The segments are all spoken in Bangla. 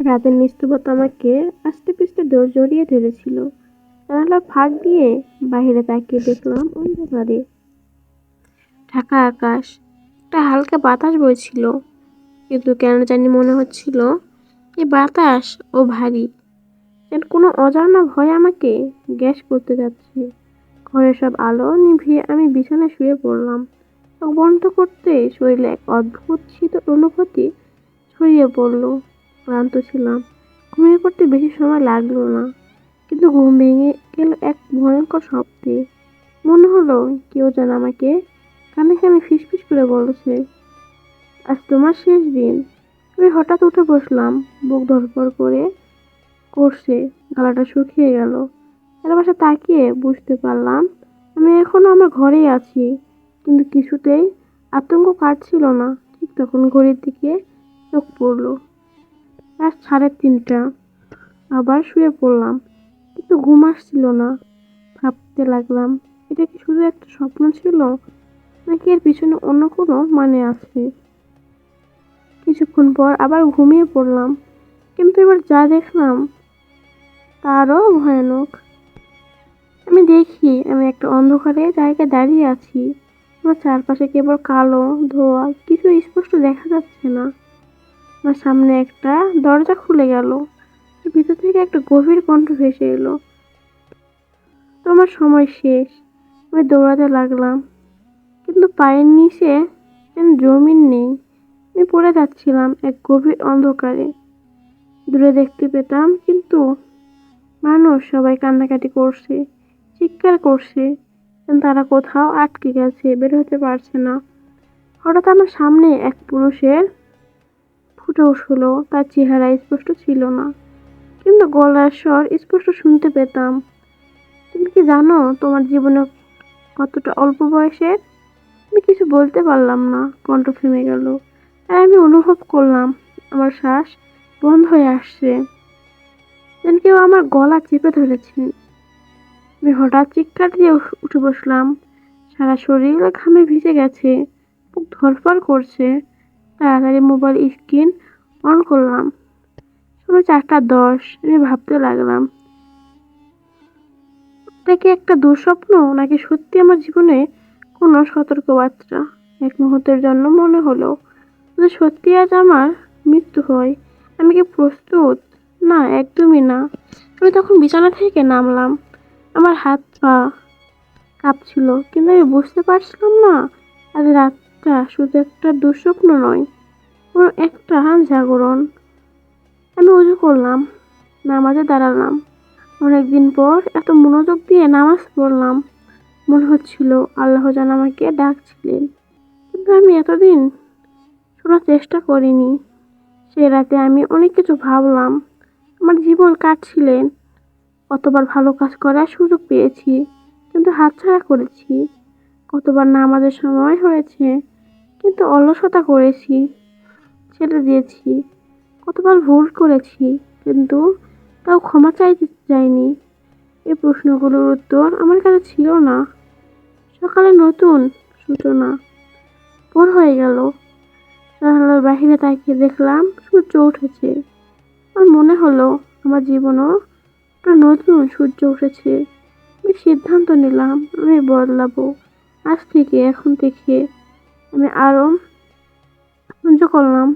রাতের নিস্তব্ধতা আমাকে আস্তে পিষ্টে জড়িয়ে ধরেছিল। জানালার ফাঁক দিয়ে বাইরে তাকিয়ে দেখলাম অন্ধকারে ঢাকা আকাশ। একটা হালকা বাতাস বইছিল, কিন্তু কেন জানি মনে হচ্ছিল এই বাতাস ও ভারী, যেন কোনো অজানা ভয় আমাকে গ্যাস করতে যাচ্ছে। ঘরের সব আলো নিভিয়ে আমি বিছানায় শুয়ে পড়লাম। চোখ বন্ধ করতে শরীরে এক অদ্ভুত শীতল অনুভূতি ছড়িয়ে পড়ল। ক্লান্ত ছিলাম, ঘুমিয়ে পড়তে বেশি সময় লাগলো না, কিন্তু ঘুম ভেঙে গেল এক ভয়ঙ্কর শব্দে। মনে হলো কেউ যেন আমাকে কানে কানে ফিসফিস করে বলছে, আজ তোমার শেষ দিন। আমি হঠাৎ উঠে বসলাম, বুক ধড়ফড় করছে, গলাটা শুকিয়ে গেল। চারপাশে তাকিয়ে বুঝতে পারলাম আমি এখনো আমার ঘরেই আছি, কিন্তু কিছুতেই আতঙ্ক কাটছিল না। ঠিক তখন ঘড়ির দিকে চোখ পড়লো, রাত 3:30। আবার শুয়ে পড়লাম, কিন্তু ঘুম আসছিল না। ভাবতে লাগলাম, এটা কি শুধু একটা স্বপ্ন ছিল, নাকি এর পিছনে অন্য কোনো মানে আছে। কিছুক্ষণ পর আবার ঘুমিয়ে পড়লাম, কিন্তু এবার যা দেখলাম তারও ভয়ানক। আমি দেখি আমি একটা অন্ধকারে জায়গায় দাঁড়িয়ে আছি। আমার চারপাশে কেবল কালো ধোঁয়া, কিছু স্পষ্ট দেখা যাচ্ছে না। আমার সামনে একটা দরজা খুলে গেল, ভিতর থেকে একটা গভীর কণ্ঠ ভেসে এলো, তোমার সময় শেষ। আমি দৌড়াতে লাগলাম, কিন্তু পায়ের নিচে যেন জমিন নেই। আমি পড়ে যাচ্ছিলাম এক গভীর অন্ধকারে। দূরে দেখতে পেতাম, কিন্তু মানুষ সবাই কান্নাকাটি করছে, চিৎকার করছে, যেন তারা কোথাও আটকে গেছে, বের হতে পারছে না। হঠাৎ আমার সামনে এক পুরুষের ফুটে উঠল। তার চেহারা স্পষ্ট ছিল না, কিন্তু গলার স্বর স্পষ্ট শুনতে পেতাম, তুমি কি জানো তোমার জীবনে কতটা অল্প বয়সের? আমি কিছু বলতে পারলাম না, কণ্ঠ থেমে গেল। আর আমি অনুভব করলাম আমার শ্বাস বন্ধ হয়ে আসছে, যেন কেউ আমার গলা চেপে ধরেছে। আমি হঠাৎ চিৎকার দিয়ে উঠে বসলাম। সারা শরীর ঘামে ভিজে গেছে, বুক ধড়ফড় করছে। তাড়াতাড়ি মোবাইল স্ক্রিন অন করলাম। সময় 4:10। আমি ভাবতে লাগলাম, এটা কি একটা দুঃস্বপ্ন, নাকি সত্যি আমার জীবনে কোনো সতর্কবার্তা। এক মুহূর্তের জন্য মনে হলো যদি সত্যি আজ আমার মৃত্যু হয়, আমি কি প্রস্তুত? না, একদমই না। আমি তখন বিছানা থেকে নামলাম। আমার হাত পা কাঁপছিল, কিন্তু আমি বুঝতে পারছিলাম না আজ রাতটা শুধু একটা দুঃস্বপ্ন নয়, বরং একটা জাগরণ। আমি উজু করলাম, নামাজে দাঁড়ালাম। অনেকদিন পর এত মনোযোগ দিয়ে নামাজ পড়লাম। মনে হচ্ছিল আল্লাহ যেন আমাকে ডাকছিলেন, কিন্তু আমি এতদিন শোনার চেষ্টা করিনি। সে রাতে আমি অনেক কিছু ভাবলাম। আমার জীবন কাটছিলেন, কতবার ভালো কাজ করার সুযোগ পেয়েছি, কিন্তু হাতছাড়া করেছি। কতবার নামাজের সময় হয়েছে, কিন্তু অলসতা করেছি, ছেড়ে দিয়েছি। কতবার ভুল করেছি, কিন্তু তাও ক্ষমা চাইতে যাইনি। এই প্রশ্নগুলোর উত্তর আমার কাছে ছিল না। সকালে নতুন সূচনা। ভোর হয়ে গেল। জানালার বাহিরে তাকিয়ে দেখলাম সূর্য উঠেছে। আমার মনে হলো আমার জীবনও একটা নতুন সূর্য উঠেছে। আমি সিদ্ধান্ত নিলাম আমি বদলাবো। আজ থেকে, এখন থেকে আমি আরো সহ্য করলাম।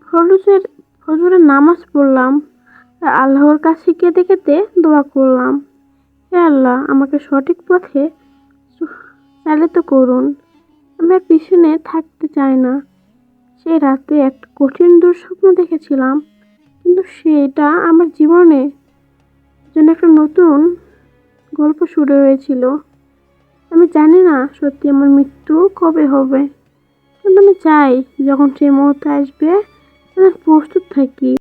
ফজরের ফজরের নামাজ পড়লাম, আর আল্লাহর কাছে কেঁদে কেঁদে দোয়া করলাম, হে আল্লাহ, আমাকে সঠিক পথে চালিত করুন। আমি আর পিছনে থাকতে চাই না। সেই রাতে একটা কঠিন দুঃস্বপ্ন দেখেছিলাম, কিন্তু সেটা আমার জীবনে যেন একটা নতুন গল্প শুরু হয়েছিল। আমি জানি না সত্যি আমার মৃত্যু কবে হবে, কিন্তু আমি চাই যখন সেই মুহূর্ত আসবে যেন প্রস্তুত থাকি।